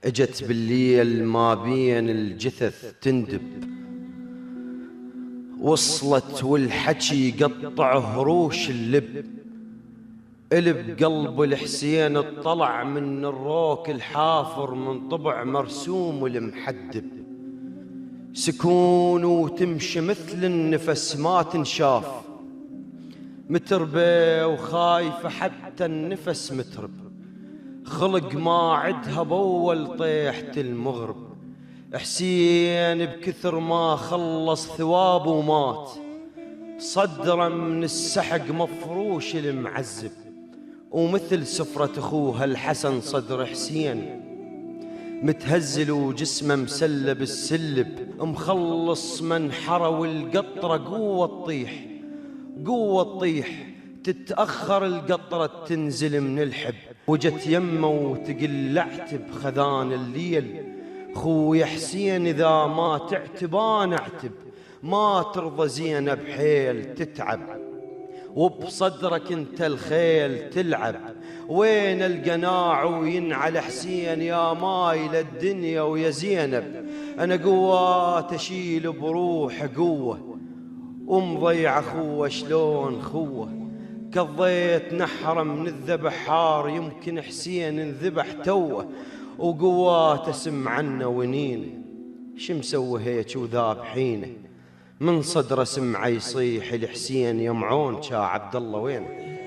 اجت بالليل ما بين الجثث تندب، وصلت والحكي يقطع هروش اللب. قلب قلب الحسين اطلع من الروك الحافر من طبع مرسوم والمحدب. سكون وتمشي مثل النفس ما تنشاف، متربة وخايفة حتى النفس مترب. خلق ما عدها بول طيحة المغرب. حسين بكثر ما خلص ثوابه ومات، صدره من السحق مفروش المعذب. ومثل سفرة أخوها الحسن صدر حسين متهزل وجسمه مسلب السلب. مخلص منحرة والقطرة قوة تطيح، قوة تطيح. تتأخر القطرة تنزل من الحب. وجت يمه وتقلعت بخذان الليل. خوي حسين إذا ما تعتب أنا أعتب، ما ترضى زينب حيل تتعب، وبصدرك انت الخيل تلعب. وين القناع وينعل حسين يا مايل الدنيا ويا زينب. انا قوة تشيل بروح قوة، ومضيع خوه شلون خوه. كضيت نحره من الذبح حار، يمكن حسين انذبح توه. وقوات اسم عنه ونينه، شمسوي هيك وذاب حينه. من صدره سمعه يصيح الحسين يمعون شا عبد الله وينه.